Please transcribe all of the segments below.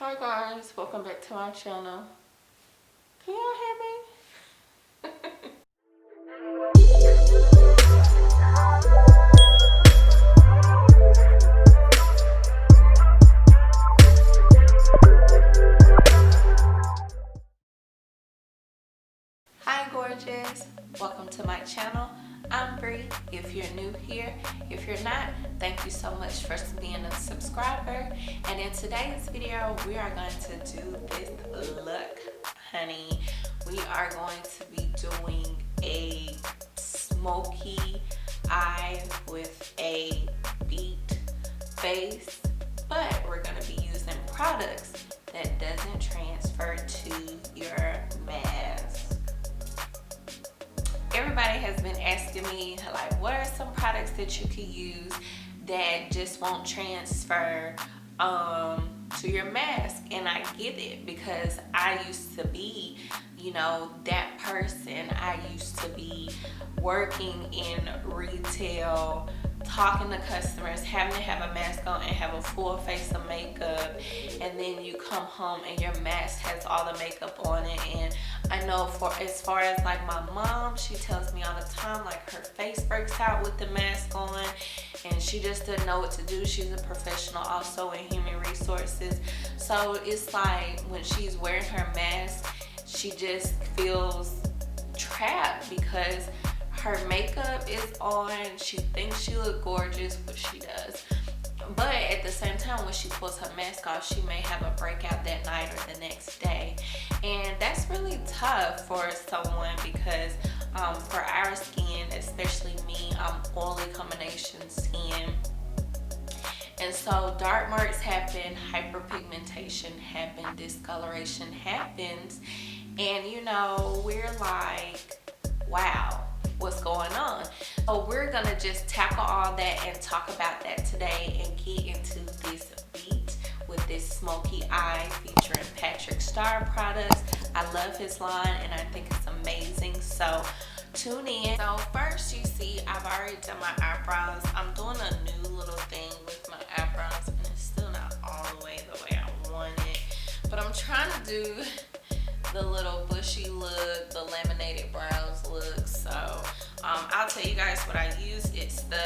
Hi guys, welcome back to my channel. Can y'all hear me? Hi gorgeous, welcome to my channel. I'm Bree. If you're new here, if you're not, thank you so much for being a subscriber. And in today's video, we are going to do this look, honey. We are going to be doing a smoky eye with a beat face, but we're going to be using products that doesn't transfer to your mask. Everybody has been asking me, like, what are some products that you could use that just won't transfer to your mask? And I get it, because I used to be, you know, that person. I used to be working in retail, talking to customers, having to have a mask on and have a full face of makeup, and then you come home and your mask has all the makeup on it. And I know as far as like my mom, she tells me all the time, like, her face breaks out with the mask on and she just doesn't know what to do. She's a professional also in human resources, so it's like when she's wearing her mask, she just feels trapped because her makeup is on. She thinks she looks gorgeous, which she does, but at the same time, when she pulls her mask off, she may have a breakout that night or the next day. And that's really tough for someone, because for our skin, especially me, I'm oily combination skin, and so dark marks happen, hyperpigmentation happens, discoloration happens, and you know, we're like, wow, what's going on? So we're gonna just tackle all that and talk about that today and get into this beat with this smoky eye featuring Patrick Starr products. I love his line and I think it's amazing, so tune in. So first, you see I've already done my eyebrows. I'm doing a new little thing with my eyebrows and it's still not all the way I want it, but I'm trying to do the little bushy look, the laminated brows look. So I'll tell you guys what I use. It's the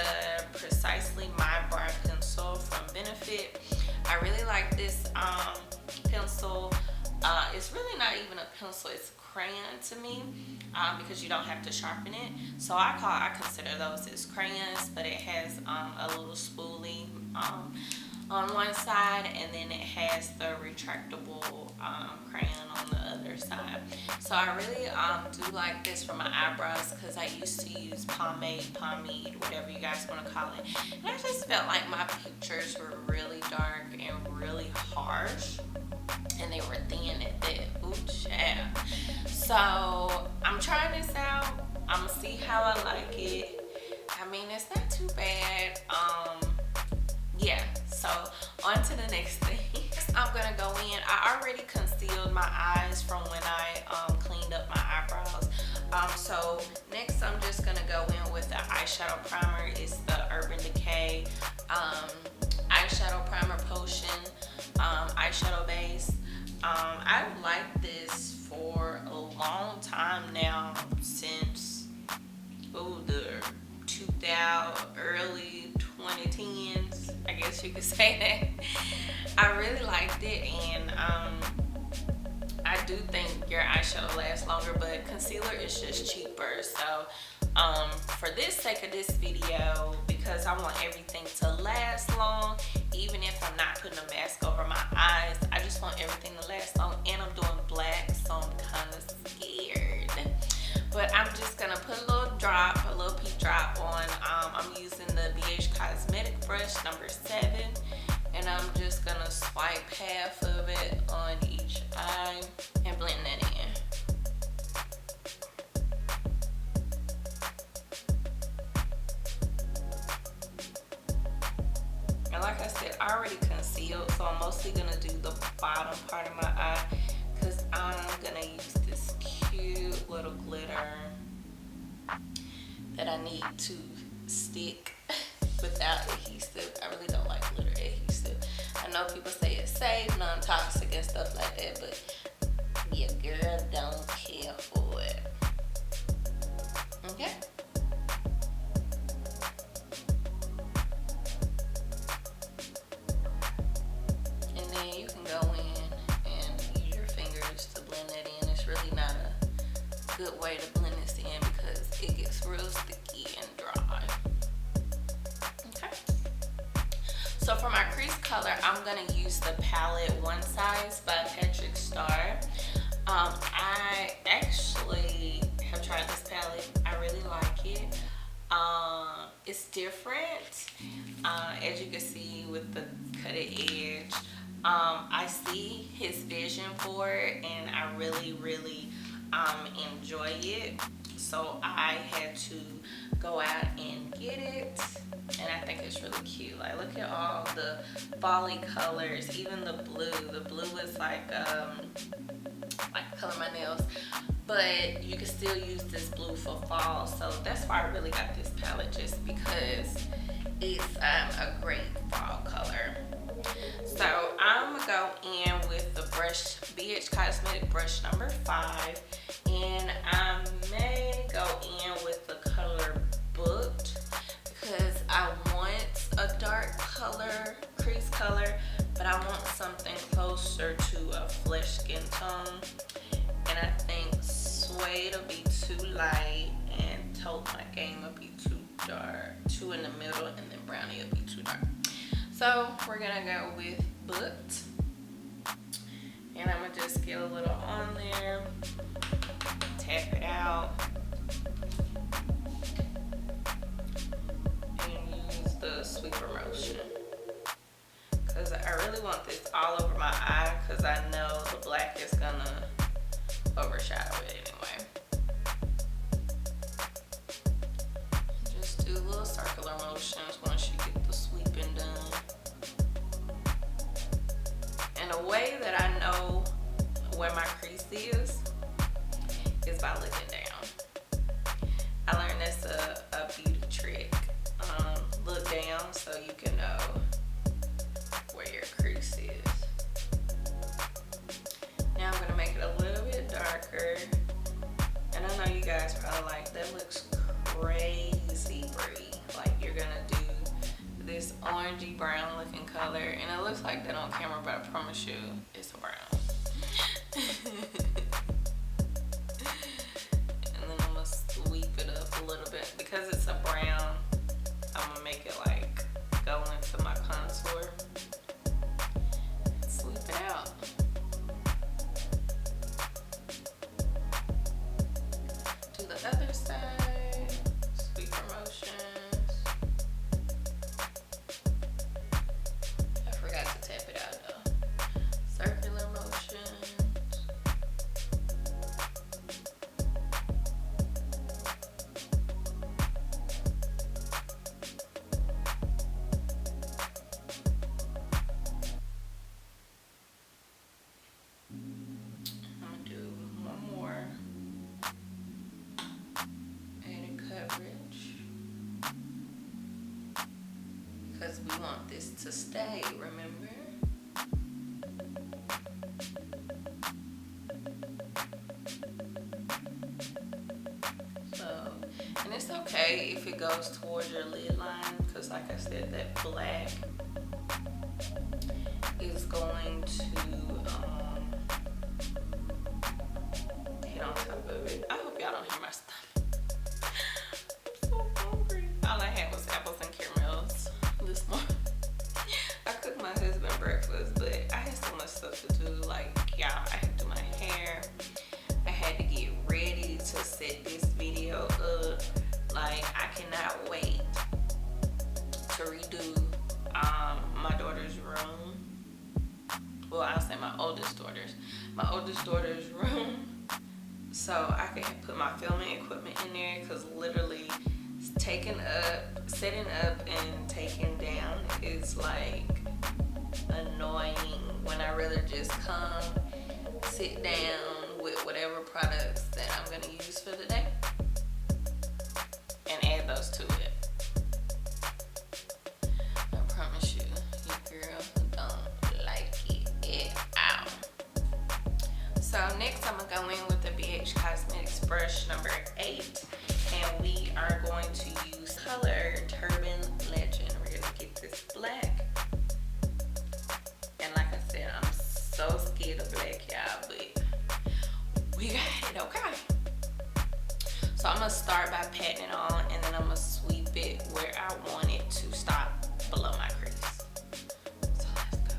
Precisely My Brow Pencil from Benefit. I really like this pencil. It's really not even a pencil, it's a crayon to me, because you don't have to sharpen it. So I consider those as crayons, but it has a little spoolie on one side, and then it has the retractable crayon on the other side. So I really do like this for my eyebrows, because I used to use pomade, whatever you guys want to call it, and I just felt like my pictures were really dark and really harsh, and they were thin at that. Ooh, yeah. So I'm trying this out. I'm gonna see how I like it. I mean, it's not too bad. Yeah, so on to the next thing. I'm gonna go in. I already concealed my eyes from when I cleaned up my eyebrows. So next I'm just gonna go in with the eyeshadow primer. It's the Urban Decay eyeshadow primer potion eyeshadow base. I've liked this for a long time now, since the 2000 early 2010s, I guess you could say that. I really liked it, and I do think your eyeshadow lasts longer, but concealer is just cheaper. So for the sake of this video, because I want everything to last long, even if I'm not putting a mask over my eyes, I just want everything to last long. And I'm doing black, so I'm kind of scared, but I'm just gonna put a little pea drop on. I'm using the BH Cosmetic brush number 7, and I'm just gonna swipe half of it on each eye and blend that in. And like I said, I already concealed, so I'm mostly gonna do the bottom part of my eye, because I'm gonna use this cute little glitter that I need to stick without adhesive. I really don't like glitter adhesive. I know know people say it's safe, non-toxic and stuff like that, but your girl don't care for it. Okay. And then you can go in and use your fingers to blend that in. It's really not a good way to blend this in because it gets real sticky and dry. Okay. So for my crease color, I'm gonna use the palette One Size by Patrick Starr. I actually have tried this palette. I really like it. It's different, as you can see with the cutted edge. I see his vision for it, and I really enjoy it. So I had to go out and get it, and I think it's really cute. Like, look at all the volley colors, even the blue. The blue is like color my nails, but you can still use this blue for fall. So that's why I really got this palette, just because it's a great fall color. So I'm gonna go in with the brush, BH Cosmetic brush number 5, and I may go in with the color Booked because I want a dark color, crease color, but I want something closer to a flesh skin tone. And I think Suede will be too light and Taupe My Game will be too dark, too in the middle, and then Brownie will be too dark. So we're gonna go with Booked, and I'm gonna just get a little on there, tap it out, and use the sweeper motion, because I really want this all over my eye, because I know the black is gonna overshadow it anyway. Just do little circular motions once you get the sweeping done. And a way that I know where my crease is by looking down. I learned that's a beauty trick. Look down so you can know where your crease is. Now I'm gonna make it a little bit darker. And I know you guys probably like, that looks crazy, Brie. Like, you're gonna do this orangey brown looking color, and it looks like that on camera, but I promise you it's a brown. And then I'm gonna sweep it up a little bit. Because it's a brown, I'm gonna make it like go into my contour. Sweep it out. Do the other side, sweeper motions. I forgot to tap it out though. Circular motions. I'm gonna do one more. Added coverage. Because we want this to stay, remember? So, and it's okay if it goes towards your lid line, because like I said, that black is going to hit on top of it. I hope y'all don't hear my stomach. I'm so hungry. All I had was apples and caramels this morning. I cooked my husband breakfast, but I had so much stuff to do. Like, y'all, I had to do my hair. I had to get ready to set this video up. Like, I cannot wait to redo my daughter's room. Well, I'll say my oldest daughter's room, so I can put my filming equipment in there, because literally setting up and taking down is like annoying when I rather just come sit down with whatever products that I'm gonna use for the day and add those to it. I promise you, your girl don't brush number 8, and we are going to use color Turban Legend. We're gonna get this black, and like I said, I'm so scared of black, y'all, but we got it, okay? So I'm gonna start by patting it on, and then I'm gonna sweep it where I want it to stop below my crease. So let's go.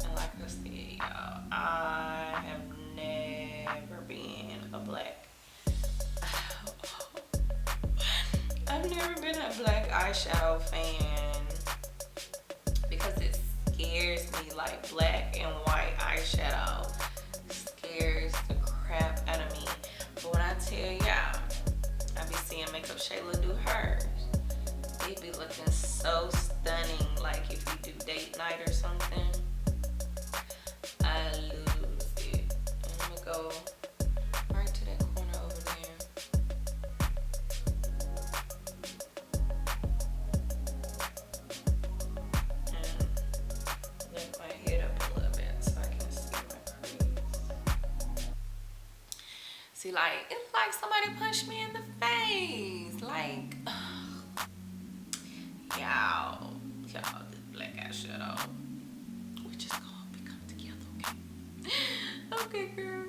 And like I said, y'all, I have never been a black. I've never been a black eyeshadow fan because it scares me. Like, black and white eyeshadow scares the crap out of me. But when I tell y'all, I be seeing Makeup Shayla do hers, it be looking so stunning. Like if you do date night or something, I lose it. And I'm gonna go right to that corner over there. And lift my head up a little bit so I can see my crease. See, like, it's like somebody punched me in the face. Like, y'all, this black eyeshadow, we just gonna become together, okay? Okay, girl.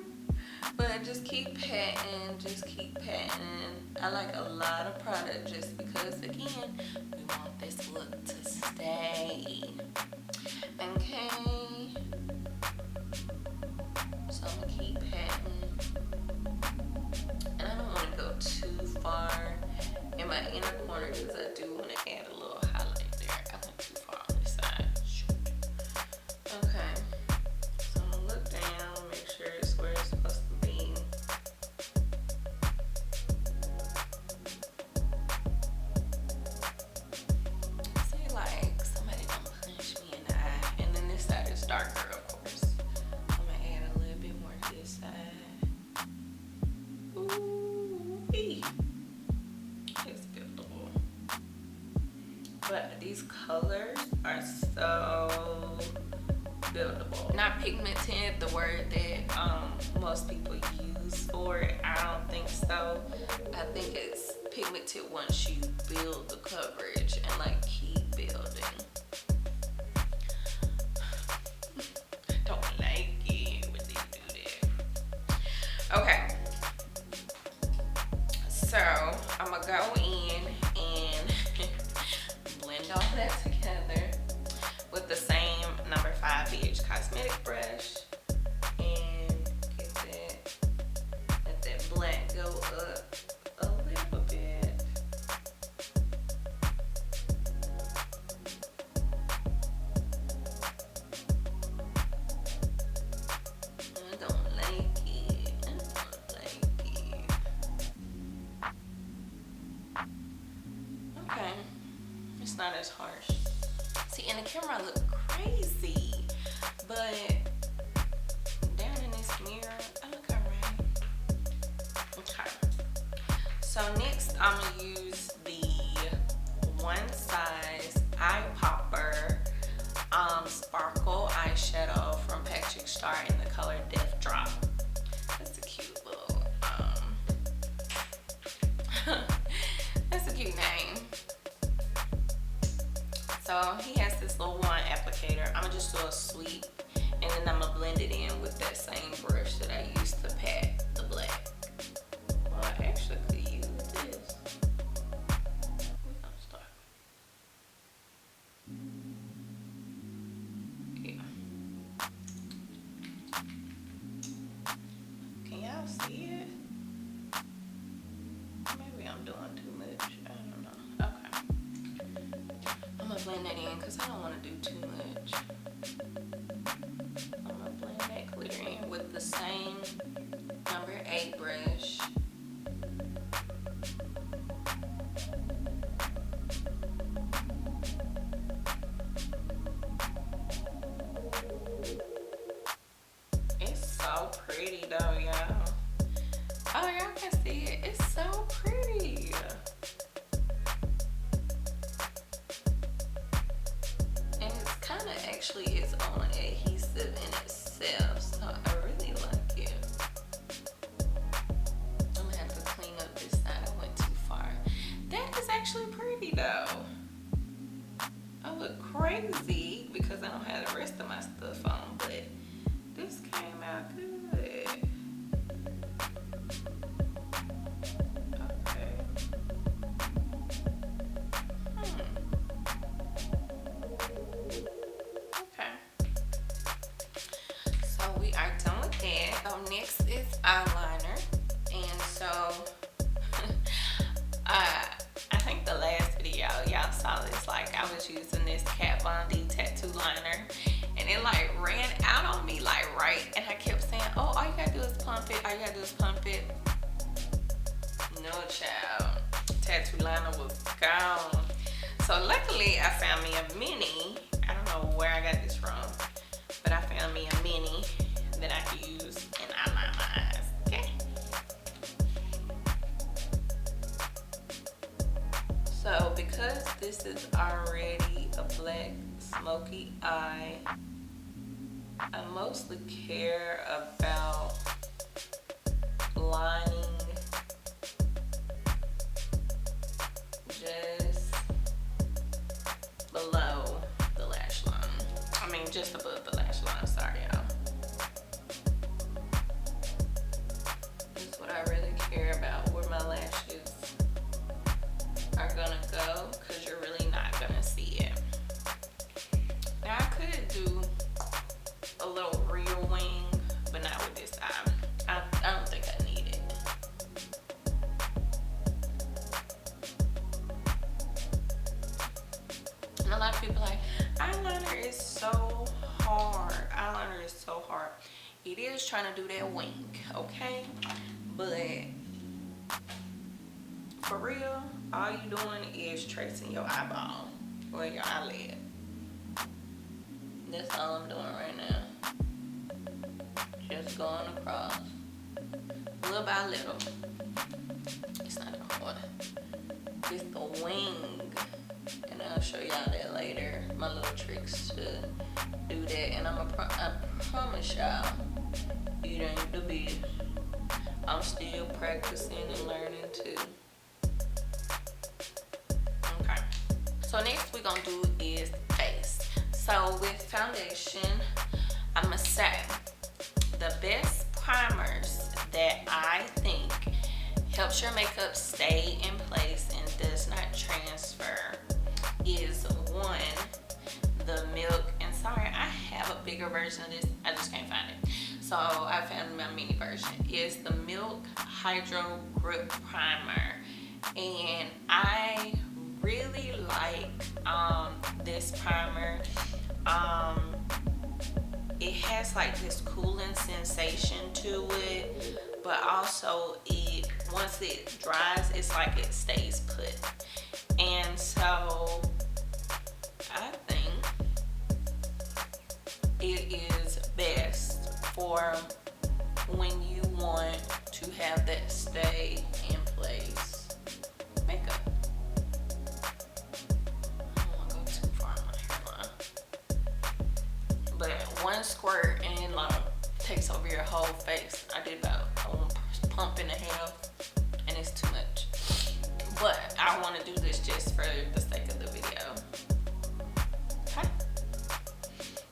But just keep patting, just keep patting. I like a lot of product just because, again, we want this look to stay. Okay. So I'm gonna keep patting. And I don't want to go too far in my inner corner because I do want to add a little highlight there. I went too far on this side. Shoot. Okay. So I'm going to look down, make sure it's where it's supposed to be. See, like, somebody gonna punch me in the eye. And then this side is darker, of course. I'm going to add a little bit more to this side. It's buildable. But these colors are so buildable. Not pigmented, the word that most people use for it. I don't think so. I think it's pigmented once you build the coverage and like keep building. Don't like it when they do that. Okay. So I'm gonna go in and blend all that together with the same number 5 BH Cosmetic brush and let that black go up a little bit. I don't like it. I don't like it. Okay, it's not as harsh. See, in the camera I look crazy, but down in this mirror, I look alright. Okay, so next I'm gonna use the One Size Eye Popper Sparkle eyeshadow from Patrick Star in the color Death Drop. That's a cute little, that's a cute name. So he has this little wand applicator. I'm gonna just do a sweep, and then I'm gonna blend it in with that same brush that I used to pat the black. Well, I actually could use this. We're gonna start. Yeah. Can y'all see it? Maybe I'm doing too much. I don't know. Okay. I'm gonna blend that in because I don't want to do too much. I'm gonna blend that glitter in with the same number 8 brush. It's so pretty though, y'all. Oh, y'all can see it. It's so pretty. And it's kind of actually its own adhesive in itself, so I really like it. though. I look crazy because I don't have the rest of my stuff on, but this came out good. Okay. Okay. So we are done with that. So next is eyeliner. And so I think the last video y'all saw this, like I was using this Kat Von D tattoo liner and it like ran out on me like right, and I kept saying, oh, all you gotta do is pump it, all you gotta do is pump it. No child, tattoo liner was gone. So luckily I found me a mini. I don't know where I got this from, but I found me a mini that I could use and eyeliner my eyes. Okay. So because this is already a black smoky eye, I mostly care about lining just below the lash line. I mean, just above the lash line, sorry y'all. That's what I really care about, where my lashes are gonna go, because you're really not gonna see it. Now I could do a little real wing, but not with this eye. I don't think I need it. And a lot of people are like, eyeliner is so hard. Eyeliner is so hard. It is trying to do that wing, okay? But for real, all you doing is tracing your eyeball or your eyelid. That's all I'm doing right now. Just going across, little by little. It's not that hard. It's the wing, and I'll show y'all that later. My little tricks to do that, and I promise y'all, it ain't the biz. I'm still practicing and learning too. Okay. So next we're gonna do is face. So with foundation, I'ma say the best primers that I think helps your makeup stay in place and does not transfer is one, the Milk, and sorry, I have a bigger version of this, I just can't find it. So I found my mini version. Is the Milk Hydro Grip Primer, and I really like this primer. It has like this cooling sensation to it, but also it, once it dries, it's like it stays put. And so I think it is best for when you want to have that stay in place makeup. But one squirt and like takes over your whole face. I did about a pump and a half, and it's too much. But I want to do this just for the sake of the video. Okay.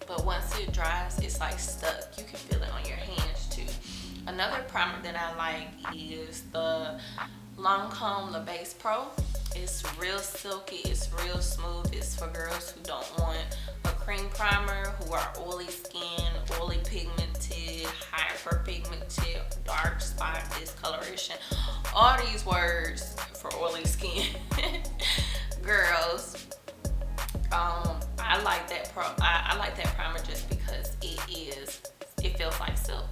But once it dries, it's like stuck. You can feel it on your hands too. Another primer that I like is the Lancome Le Base Pro. It's real silky, it's real smooth. It's for girls who don't want a cream primer, who are oily skin, oily pigmented, hyperpigmented, dark spot discoloration. All these words for oily skin girls. I like that I like that primer just because it feels like silk.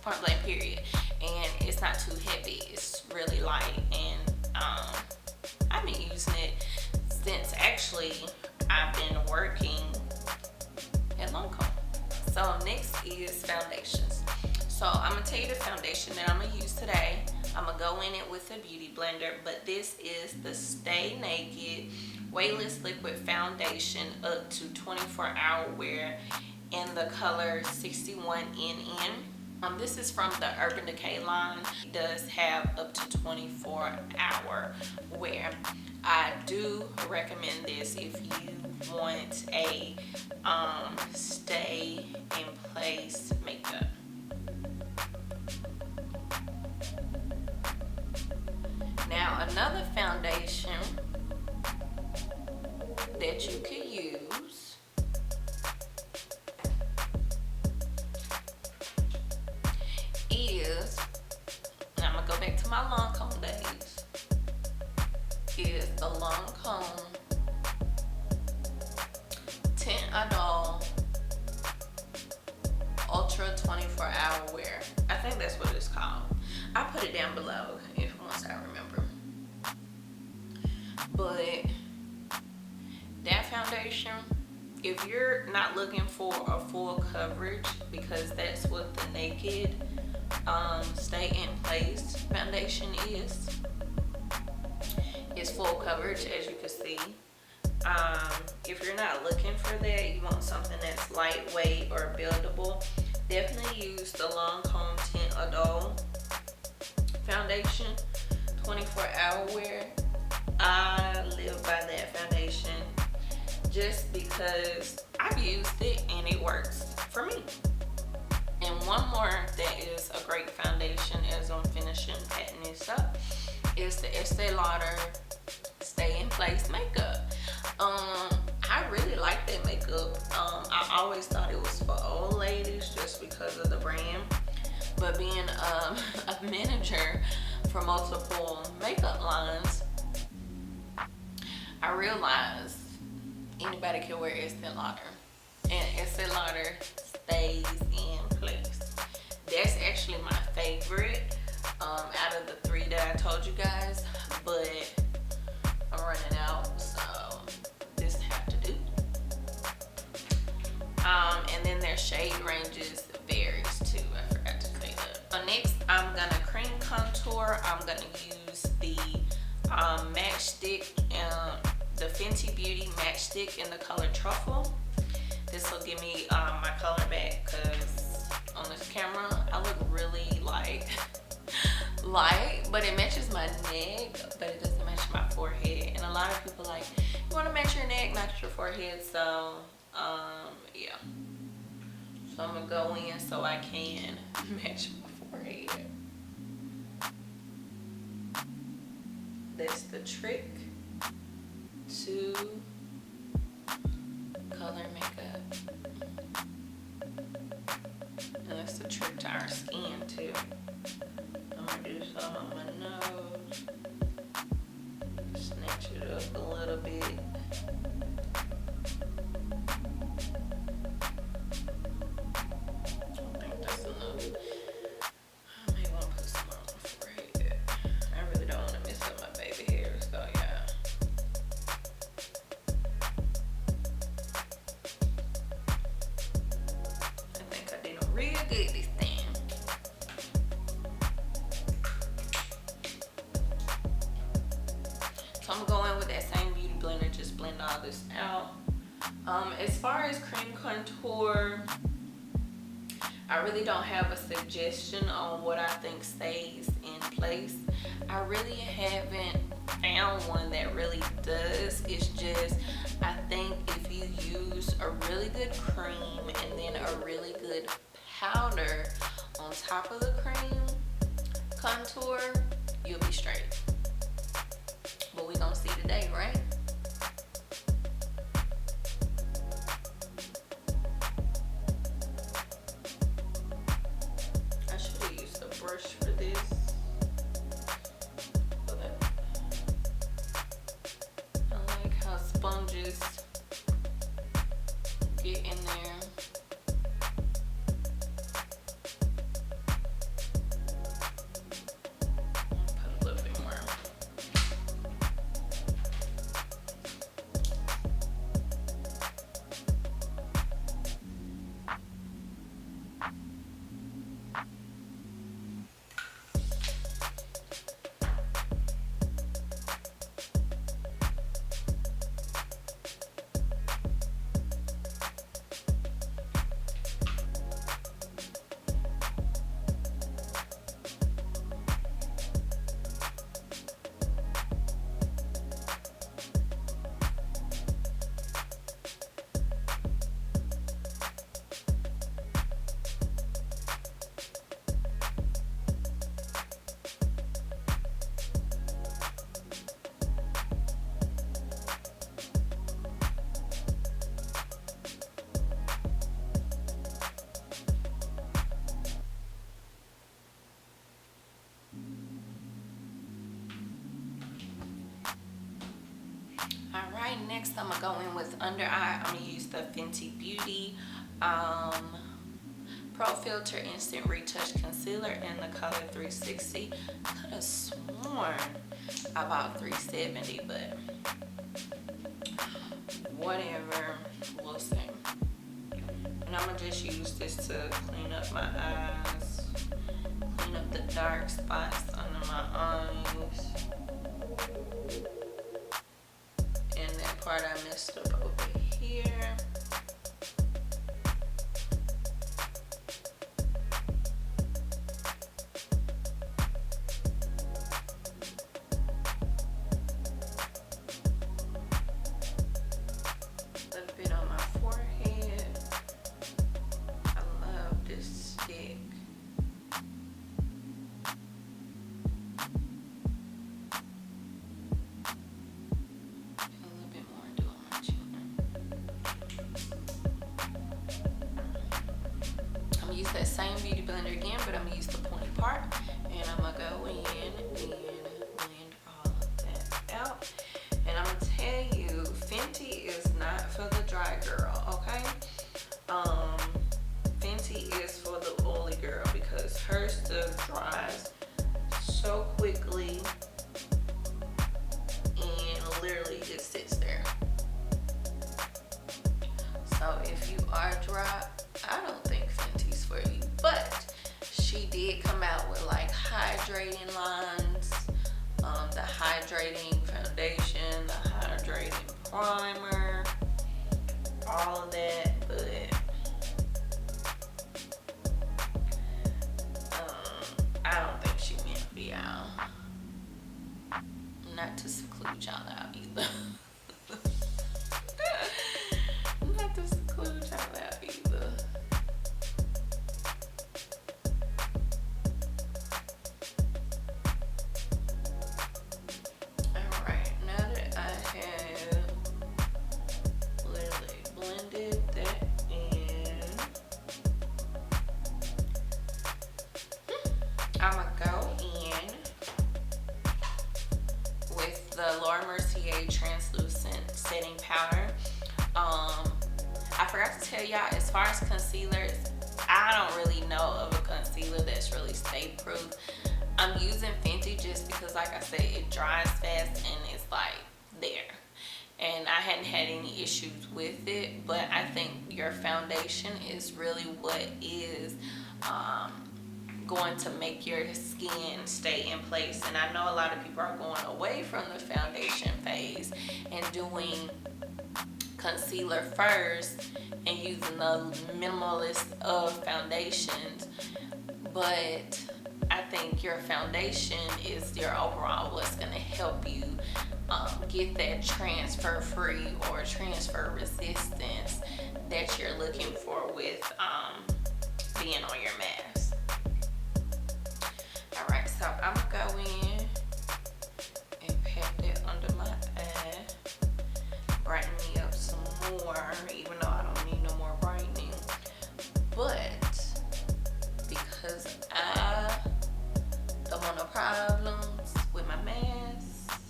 Point blank period. And it's not too heavy. It's really light, and I've been using it since actually I've been working at Lancome. So next is foundations. So I'm gonna tell you the foundation that I'm gonna use today. I'm gonna go in it with a beauty blender, but this is the Stay Naked Weightless Liquid Foundation up to 24-hour wear in the color 61NN. This is from the Urban Decay line. It does have up to 24-hour wear. I do recommend this if you want a stay in place makeup. Now another foundation that you could use is, and I'm gonna go back to my Lancome days, is the Lancome Tint Adult Ultra 24-hour wear. I think that's what it's called. I'll put it down below if once I remember. But that foundation, if you're not looking for a full coverage, because that's what the Naked Stay in Place foundation is. It's full coverage, as you can see. If you're not looking for that, you want something that's lightweight or buildable, definitely use the Lancome Tint Adult foundation, 24-hour wear. I live by that foundation just because I've used it and it works for me. And one more that is a great foundation as I'm finishing patting this up is the Estee Lauder Stay in Place makeup. I really like that makeup. I always thought it was for old ladies just because of the brand, but being a manager for multiple makeup lines, I realized anybody can wear Estee Lauder, and Estee Lauder stays in place. That's actually my favorite out of the three that I told you guys, but I'm running out, so this have to do. And then their shade ranges varies too. I forgot to say that. So next, I'm gonna cream contour. I'm gonna use the matchstick, the Fenty Beauty matchstick in the color Truffle. This will give me my color back, because on this camera I look really like light, but it matches my neck, but it doesn't match my forehead. And a lot of people like, you want to match your neck, match your forehead. So yeah, so I'm gonna go in so I can match my forehead. That's the trick to color makeup, and that's the trick to our skin too. I'm gonna do some on my nose, snatch it up a little bit. I think that's enough. I may want to put some on my forehead. I really don't want to mess up my baby hairs though, yeah. I think I did real good this time. So I'm going with that same beauty blender, just blend all this out. As far as cream contour, I really don't have a suggestion on what I think stays in place. I really haven't found one that really does. It's just, I think if you use a really good cream and then a really good powder on top of the cream contour, you'll be straight. But we gonna see today, right? I should have used a brush for this. But I like how sponges get in there. Put a little bit more. Alright, next I'm gonna go in with under eye. I'm gonna use the Fenty Beauty Pro Filter Instant Retouch Concealer in the color 360. Could have sworn I bought 370, but whatever, we'll see. And I'm gonna just use this to clean up my eyes, clean up the dark spots under my eyes, and that part I messed up over here. Use that same beauty blender again, but I'm gonna use the pointy part, and I'm gonna go in and blend all of that out. And I'm gonna tell you, Fenty is not for the dry girl, okay? Fenty is for the oily girl because her stuff dries so quickly and literally just sits there. So if you are dry, I don't think Fenty's for you, but she did come out with like hydrating lines, the hydrating foundation, the hydrating primer, all of that, but I don't think she meant to be out. Not to seclude y'all out either. Not to seclude y'all out either. Alright, now that I have literally blended that in, I'm gonna go in with the Laura Mercier translucent setting powder. I forgot to tell y'all, as far as concealers, I don't really know of a concealer that's really stay proof. I'm using Fenty just because, like I said, it dries fast and it's like there. And I hadn't had any issues with it, but I think your foundation is really what is going to make your skin stay in place. And I know a lot of people are going away from the foundation phase and doing concealer first and using the minimalist of foundations, but I think your foundation is your overall what's going to help you get that transfer free or transfer resistance that you're looking for with being on your mask. Alright, so I'm gonna go in and pat that under my eye, brighten me up some more, even though I don't need no more brightening. But because I don't want no problems with my mask,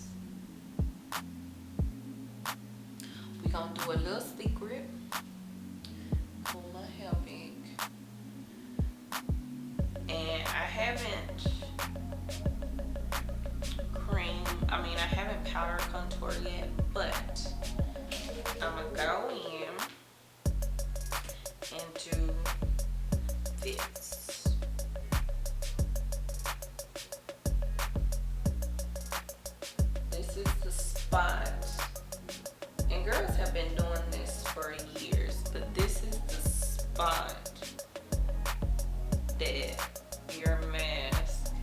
we're gonna do a little secret. Pull my hair big. And I haven't I haven't powder contour yet, but I'm gonna go in and do this. This is the spot, and girls have been doing this for years, but this is the spot that your mask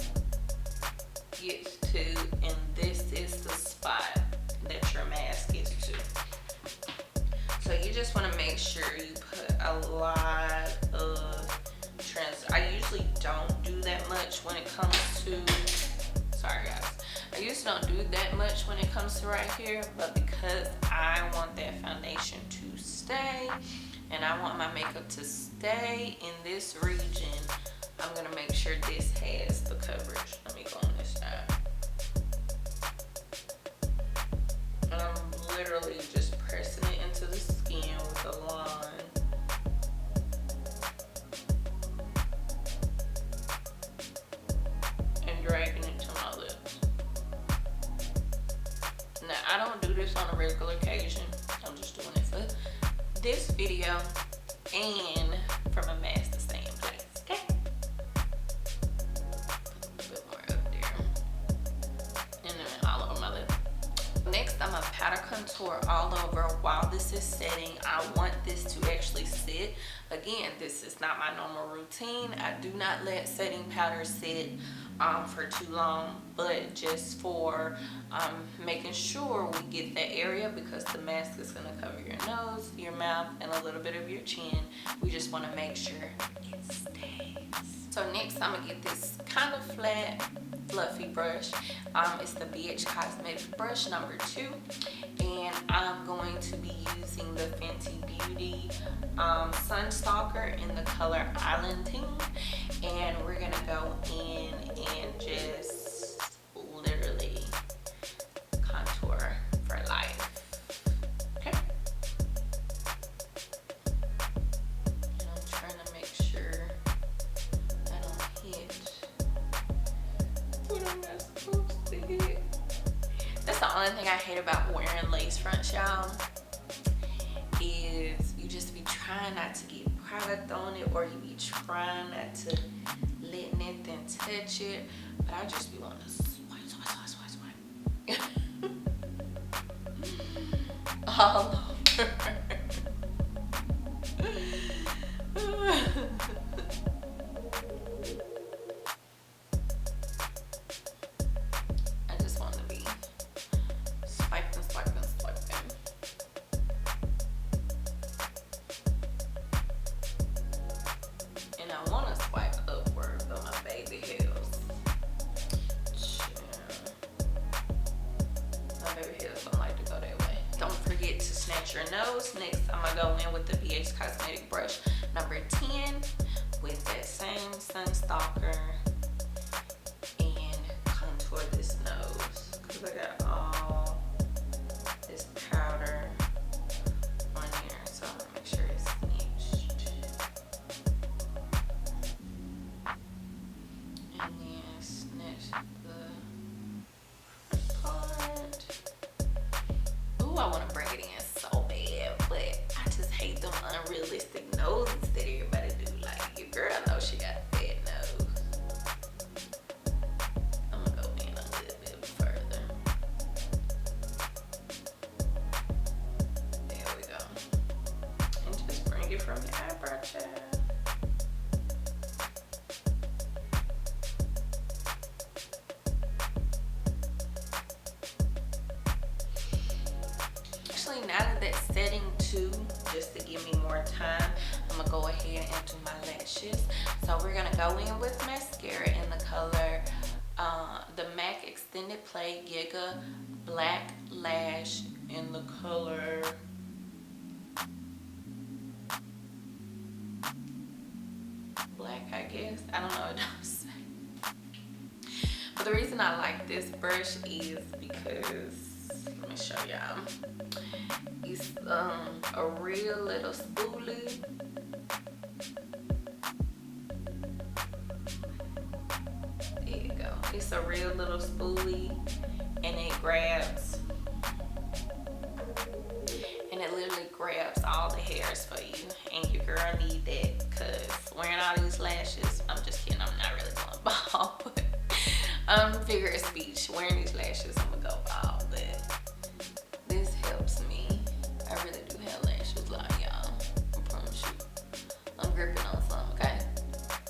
gets to, and this is the spot that your mask gets to. So you just want to make sure you put a lot of I usually don't do that much when it comes to, sorry guys, I usually don't do that much when it comes to right here, but because I want that foundation to stay and I want my makeup to stay in this region, I'm gonna make sure this has the coverage. Let me go on this side. And I'm literally literally just pressing it into the skin with a line. And dragging it to my lips. Now, I don't do this on a regular occasion. I'm just doing it for this video and for my mask to stay in place, okay? A bit more up there. And then all over my lip. Next, I'm gonna powder contour all over. While this is setting, I want this to actually sit. Again, this is not my normal routine. I do not let setting powder sit for too long, but just for making sure we get that area, because the mask is going to cover your nose, your mouth, and a little bit of your chin. We just want to make sure it stays. So next, I'm going to get this kind of flat, fluffy brush. It's the BH Cosmetics brush number 2, and I'm going to be using the Fenty Beauty Sun Stalker in the color Islanding, and we're gonna go in and just literally contour for life. Okay, and I'm trying to make sure I don't hit what I'm not supposed to hit. That's the only thing I hate about wearing lace fronts, y'all, is you just be trying not to get product on it, or you be trying not to let nothing touch it. But I just be wanting to swipe. All over. I just want to be swiping. And I want to swipe upward, but my baby heels. My baby heels don't like to go that way. Don't forget to snatch your nose. Next, I'm going to go in with the BH Cosmetic brush number 10 with that same Sun Stalker and contour this nose, because I got all this powder on here, so I'm going to make sure it's snatched. And then snatch the part. Ooh, I want to bring it in so bad, but I just hate them unrealistic noses that everybody do. Like, your girl knows she got a bad nose. I'm gonna go in a little bit further. There we go. And just bring it from your eyebrow, child. Actually, now that that's setting too, just to give me more time, I'm gonna go ahead and do my lashes. So we're gonna go in with mascara in the color, the MAC Extended Play Giga Black Lash in the color black, I guess. I don't know, it don't say. But the reason I like this brush is because, let me show y'all. It's a real little spoolie. There you go. It's a real little spoolie, and it grabs, and it literally grabs all the hairs for you. And your girl need that, because wearing all these lashes, I'm just kidding, I'm not really going bald, but figure of speech, wearing these lashes, I'm gonna go bald, but this helps me. I really do have lashes line, y'all. I promise you. I'm gripping on some, okay?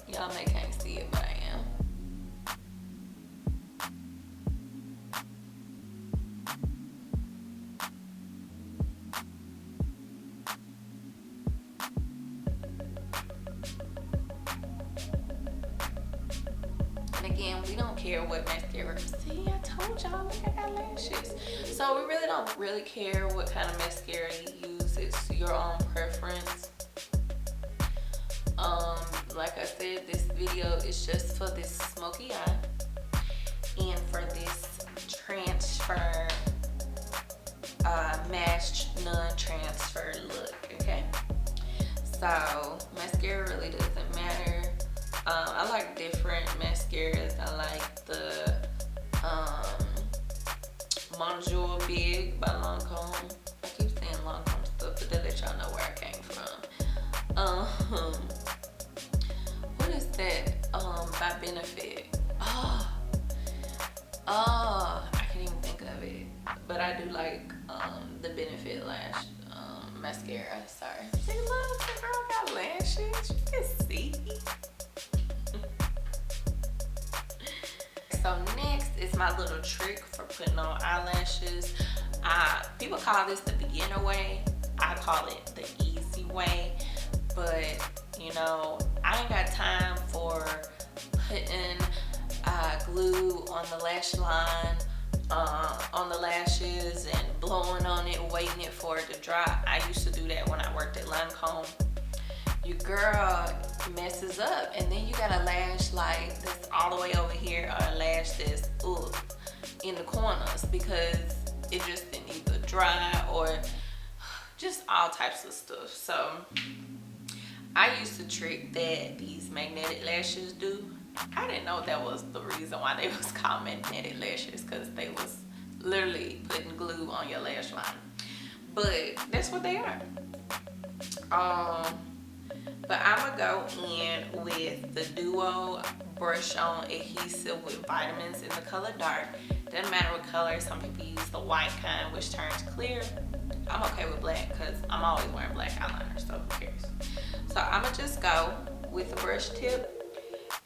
Y'all may can't see it, but I am. And again, we don't care what mascara. See, I told y'all, look, I got lashes. So we really don't really care what kind of mascara you use. It's your own preference. Like I said, this video is just for this smoky eye and for this transfer matched non-transfer look. Okay, so mascara really doesn't matter. I like different mascaras. I like the Bonjour Big by Lancome. I keep saying Lancome stuff, but to let y'all know where I came from. What is that? By Benefit. I can't even think of it. But I do like the Benefit lash mascara. Sorry. See, look, the girl got lashes. You can see. So next is my little trick for putting on eyelashes. People call this the beginner way. I call it the easy way. But, you know, I ain't got time for putting glue on the lash line, on the lashes, and blowing on it, waiting it for it to dry. I used to do that when I worked at Lancome. Your girl messes up, and then you got a lash like that's all the way over here, or a lash that's in the corners because it just didn't either dry or just all types of stuff. So I used to trick that these magnetic lashes do. I didn't know that was the reason why they was called magnetic lashes, because they was literally putting glue on your lash line. But that's what they are. But I'm gonna go in with the Duo Brush On Adhesive with vitamins in the color dark. Doesn't matter what color. Some people use the white kind, which turns clear. I'm okay with black because I'm always wearing black eyeliner, so who cares? So I'm gonna just go with the brush tip,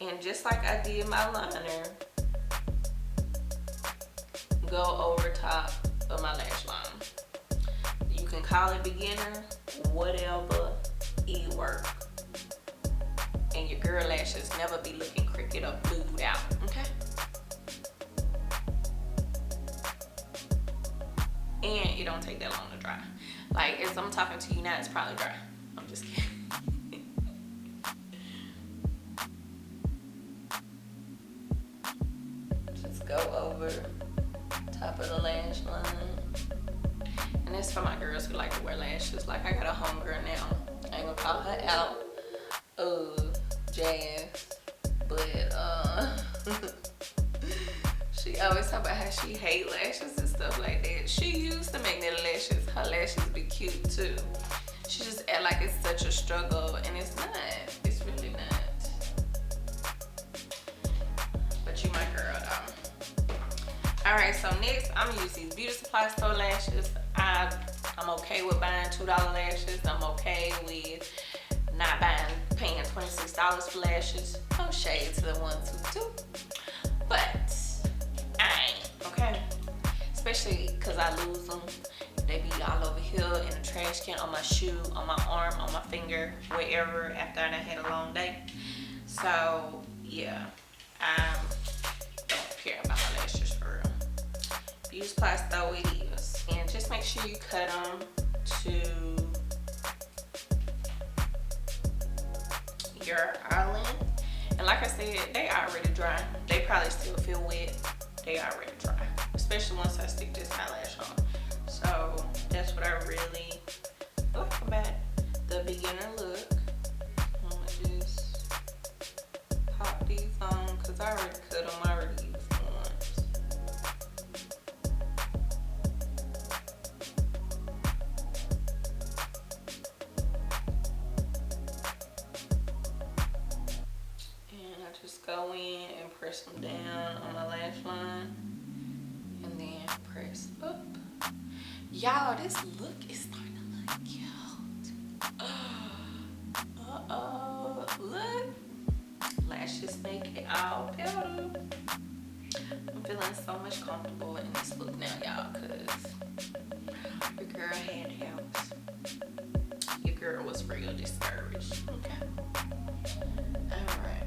and just like I did my liner, go over top of my lash line. You can call it beginner, whatever, it work. And your girl lashes never be looking crooked or glued out, okay? And it don't take that long to dry. Like, as I'm talking to you now, it's probably dry. I'm just kidding. Just go over top of the lash line. And that's for my girls who like to wear lashes. Like, I got a homegirl now. I ain't gonna call her out. Jazz. But, she always talk about how she hate lashes and stuff like that. She used the magnetic lashes. Her lashes be cute too. She just act like it's such a struggle, and it's not. It's really not. But you my girl though. Alright, so next I'm gonna use these beauty supply store lashes. I'm okay with buying $2 lashes. I'm okay with not paying $26 for lashes. No shade to the ones who do. But I ain't, okay? Especially because I lose them. They be all over here in the trash can, on my shoe, on my arm, on my finger, wherever, after I done had a long day. So, yeah. I don't care about my lashes for real. Beauty supply store it is. And just make sure you cut them to your eye length. And like I said, they already dry. They probably still feel wet. They already dry, especially once I stick this eyelash on. So that's what I really like about the beginner look. I'm gonna just pop these on because I already cut them. I already used them once. And I just go in and press them down on my lash line, and then press up. Y'all, this look is starting to look cute. Look. Lashes make it all better. I'm feeling so much comfortable in this look now, y'all, because your girl had helps. Your girl was real discouraged. Okay. Alright.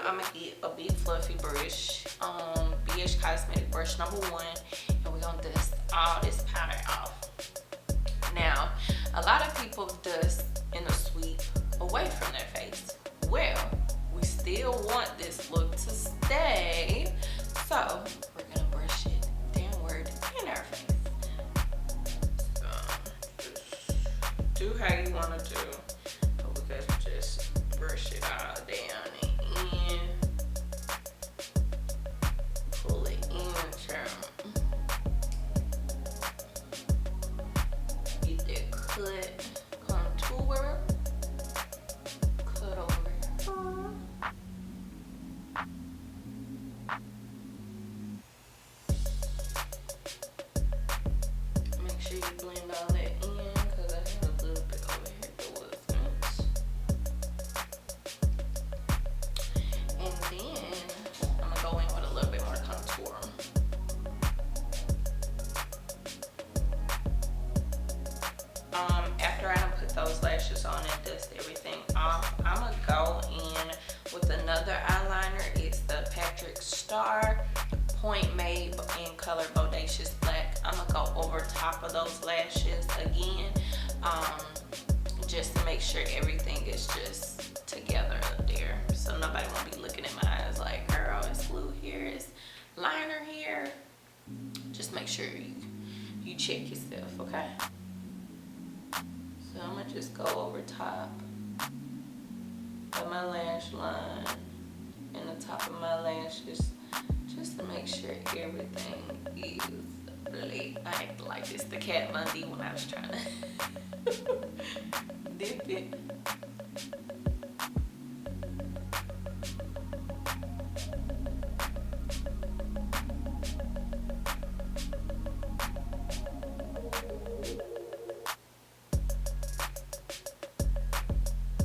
I'm gonna get a big fluffy brush, BH Cosmetic brush number 1, and we're gonna dust all this powder off. Now, a lot of people dust in a sweep away from their face. Well, we still want this look to stay, so we're gonna brush it downward in our face. Just do how you wanna do, but we're gonna just brush it all down and in. Pull it in, child. Get that cut, contour, cut over here. Make sure you blend all that in, because I had a little bit over here that wasn't. And then I'm gonna go in with a little bit more contour. After I put those lashes on and dust everything off, I'm gonna go in with another eyeliner. It's the Patrick Star Point Made in color Bodacious Black. I'm gonna go over top of those lashes again, just to make sure everything is just together up there, so nobody won't be looking at my eyes like, girl, it's glue here, it's liner here. Just make sure you check yourself, okay? So I'm gonna just go over top of my lash line and the top of my lashes, just to make sure everything is laid. I act like it's the Kat Von D when I was trying to dip it.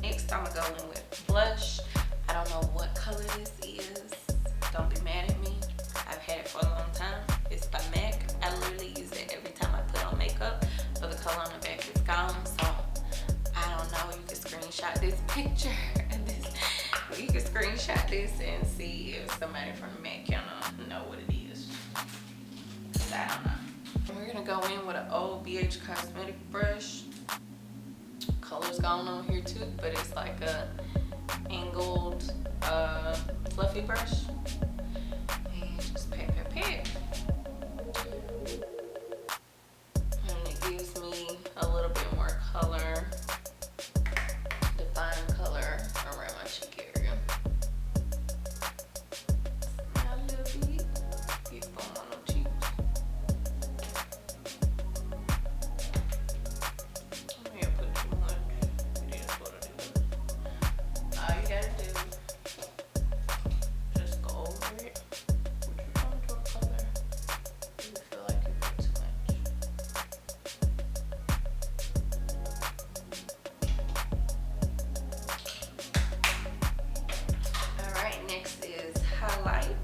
Next, I'm gonna go in with blush. I don't know what color this is. Don't be mad at me. I've had it for a long time. It's by MAC. I literally use it every time I put on makeup, but the color on the back is gone, so I don't know. You can screenshot this picture. You can screenshot this and see if somebody from MAC kind of know what it is. 'Cause I don't know. We're gonna go in with an old BH Cosmetic brush. Color's gone on here too, but it's like a angled fluffy brush, and just pat. And it gives me a little bit more color, defined color around my cheek area. A little bit, get foam on them cheeks. I'm gonna put too much. It is what it is. All you gotta do, just go over it with your contour color if you feel like you put too much. Alright, next is highlight.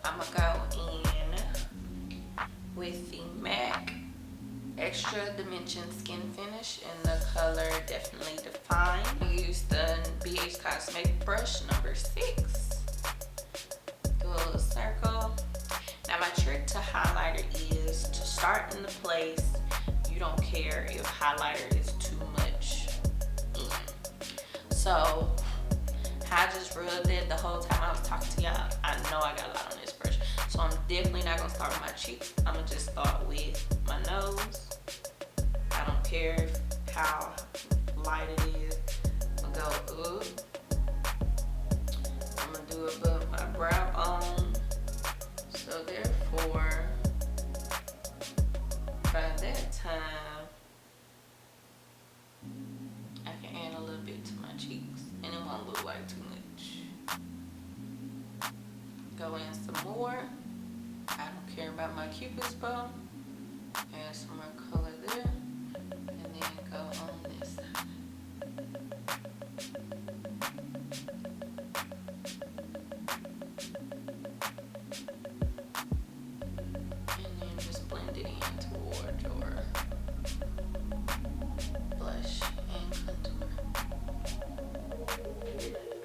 I'm gonna go in with the MAC Extra Dimension Skin Finish in the color Definitely Defined. I use the BH Cosmetic brush number 6. Do a little circle. Now my trick to highlighter is to start in the place you don't care if highlighter is too much in. So I just rubbed it the whole time I was talking to y'all. I know I got a lot on this brush, so I'm definitely not gonna start with my cheeks. I'm gonna just start with my nose. I don't care how light it is. I'm gonna go up. I'm gonna do above my brow bone. So therefore, by that time, I can add a little bit to my cheeks, and it won't look like too much. Go in some more. I don't care about my Cupid's bow. Add some more color there, and then go on this side. And then just blend it in toward your blush and contour.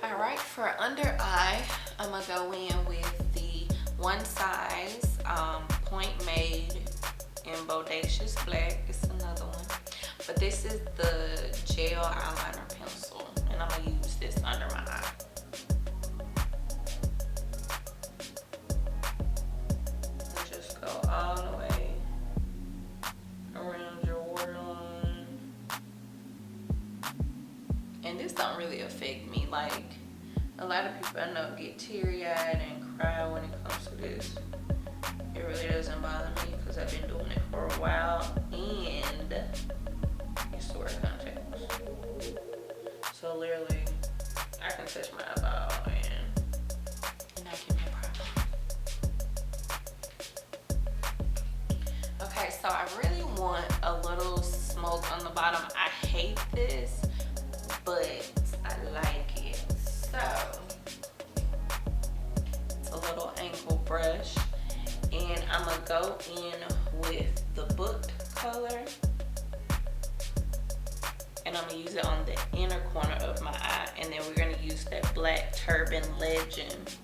Alright. Alright, for under eye, I'm going to go in with the One Size Point Made in Bodacious Black. It's another one. But this is the gel eyeliner pencil. And I'm going to use this under my eye. And just go all the way around your waterline. And this don't really affect me. Like, a lot of people I know get teary-eyed and cry when it comes to this. It really doesn't bother me because I've been doing it for a while, and it's to wear contacts. So literally, I can touch my eyeball and not give me a problem. Okay, so I really want a little smoke on the bottom. I hate this, but I like it. So it's a little ankle brush, and I'm gonna go in with the booked color, and I'm gonna use it on the inner corner of my eye, and then we're gonna use that black Turban Legend.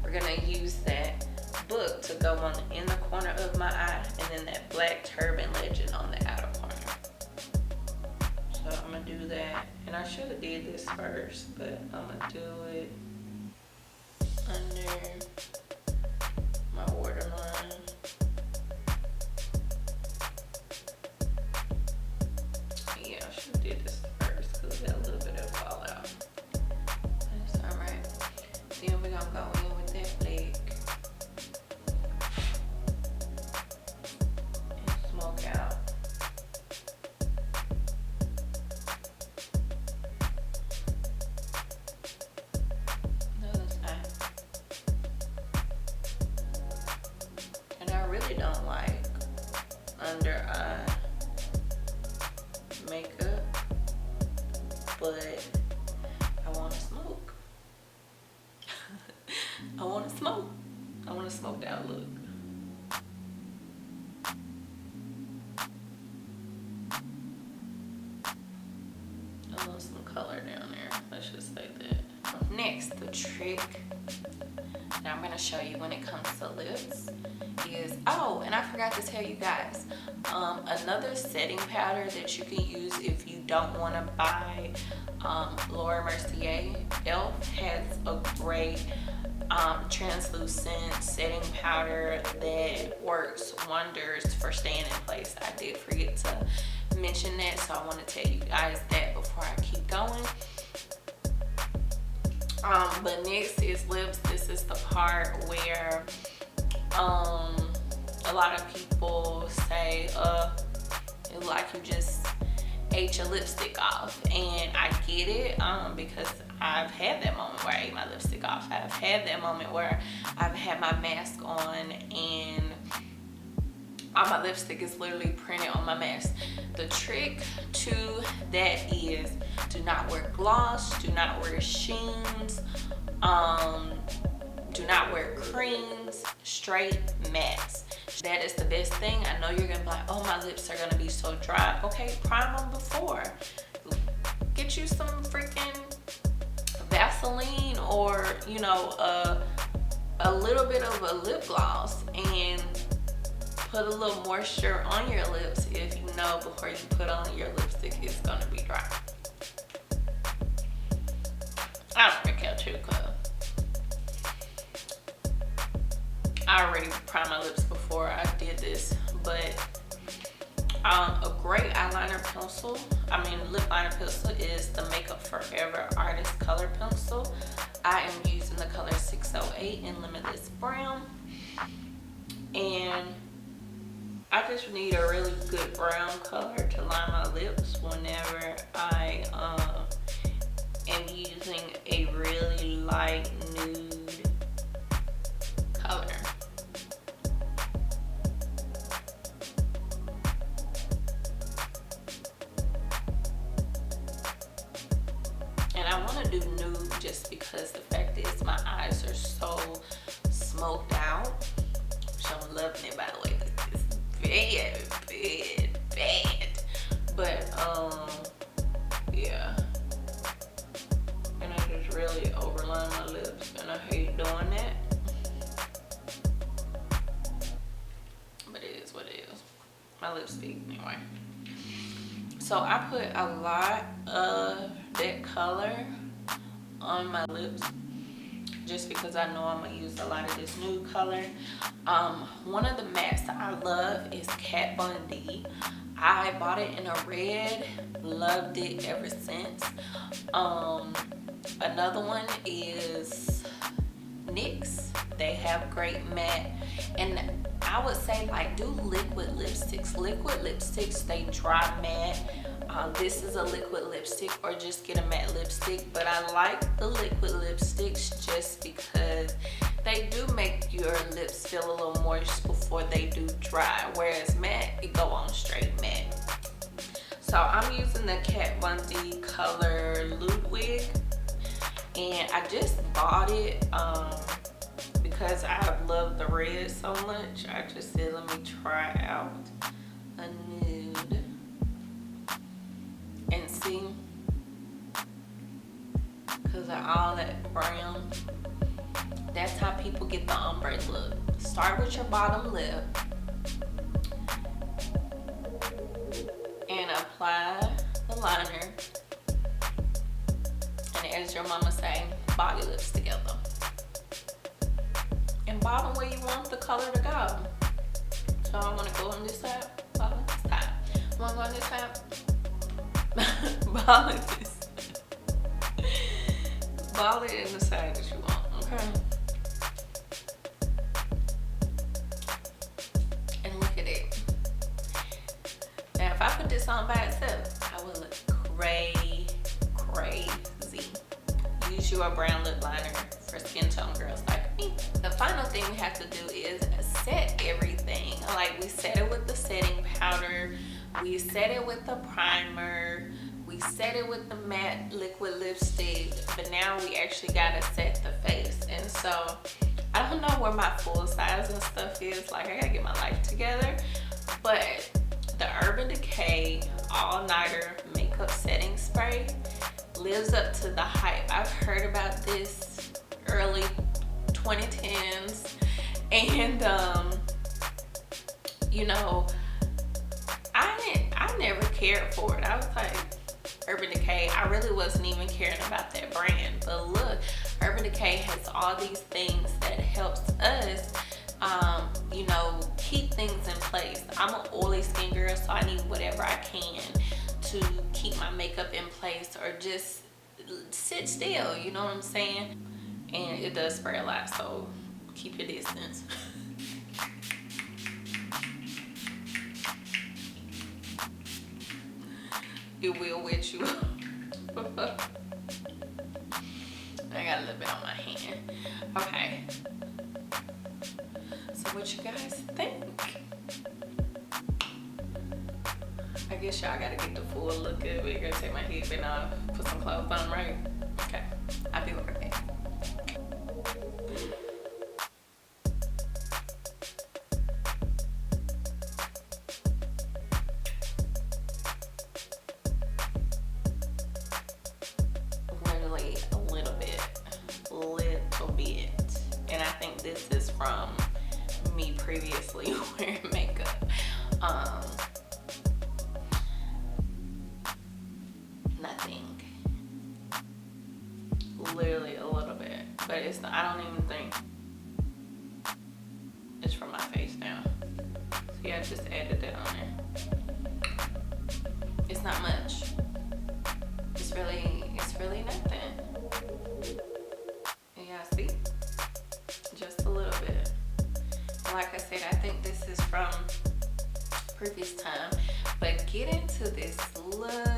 We're gonna use that book to go on the inner corner of my eye, and then that black Turban Legend on the outer corner. So I'm gonna do that, and I should have did this first, but I'm gonna do it under my waterline. Yeah, I should have did this first because a little bit of fallout. That's alright. Then we're gonna go in with that black and smoke out. Don't like under eye makeup, but I want to smoke. I want to smoke. I want to smoke out look. I want some color down there. Let's just say that. Next, the trick that I'm going to show you when it comes to lips is, oh, and I forgot to tell you guys, another setting powder that you can use if you don't want to buy Laura Mercier. e.l.f. has a great translucent setting powder that works wonders for staying in place. I did forget to mention that, so I want to tell you guys that before I keep going. But next is lips. This is the part where a lot of people say it's like you just ate your lipstick off, and I get it because I've had that moment where I ate my lipstick off. I've had that moment where I've had my mask on and all my lipstick is literally printed on my mask. The trick to that is do not wear gloss, do not wear sheens, do not wear creams, straight mattes. That is the best thing. I know you're gonna be like, oh, my lips are gonna be so dry. Okay, prime them before. Get you some freaking Vaseline or, you know, a little bit of a lip gloss and put a little moisture on your lips if you know before you put on your lipstick it's gonna be dry. I don't really care too, cause I already primed my lips before I did this, but a great eyeliner pencil, lip liner pencil is the Makeup Forever Artist Color Pencil. I am using the color 608 in Limitless Brown, and I just need a really good brown color to line my lips whenever I am using a really light nude color. And I want to do nude just because the fact is my eyes are so smoked out, which I'm loving it, by the way. It's bad. But yeah, and I just really overline anyway. So I put a lot of that color on my lips just because I know I'm gonna use a lot of this nude color. One of the mattes that I love is Kat Von D. I bought it in a red, loved it ever since. Another one is NYX. They have great matte, and I would say like do liquid lipsticks. Liquid lipsticks, they dry matte. This is a liquid lipstick, or just get a matte lipstick, but I like the liquid lipsticks just because they do make your lips feel a little moist before they do dry, whereas matte, it go on straight matte. So I'm using the Kat Von D color Ludwig, and I just bought it because I love the red so much. I just said let me try out a nude and see, because of all that brown, that's how people get the ombre look. Start with your bottom lip and apply the liner, and as your mama say, body lips together and bottom where you want the color to go. So I want to go on this side, bottom this side. Want to go on this side? Ball it in the side that you want, okay? And look at it. Now if I put this on by itself, I would look crazy. Use your brown lip liner for skin tone girls like me. The final thing we have to do is set everything. Like we set it with the setting powder, we set it with the primer, we set it with the matte liquid lipstick, but now we actually gotta set the face. And so I don't know where my full size and stuff is. Like I gotta get my life together. But the Urban Decay All Nighter Makeup Setting Spray lives up to the hype. I've heard about this early 2010s, and you know, I never cared for it. I was like, Urban Decay, I really wasn't even caring about that brand. But look, Urban Decay has all these things that helps us you know, keep things in place. I'm an oily skin girl, so I need whatever I can to keep my makeup in place or just sit still, you know what I'm saying? And it does spray a lot, so keep your distance. It will wet you. I got a little bit on my hand. Okay. So what you guys think? I guess y'all gotta get the full look of it. Gonna take my headband off, put some clothes on, right? Okay. I'll be right back. Literally a little bit. And I think this is from me previously wearing makeup. Nothing. Literally a little bit, but it's not, I don't even think it's from my face now. So yeah, I just added that on there. It's not much. It's really nothing. Yeah, see? Just a little bit. Like I said, I think this is from previous time, but get into this look.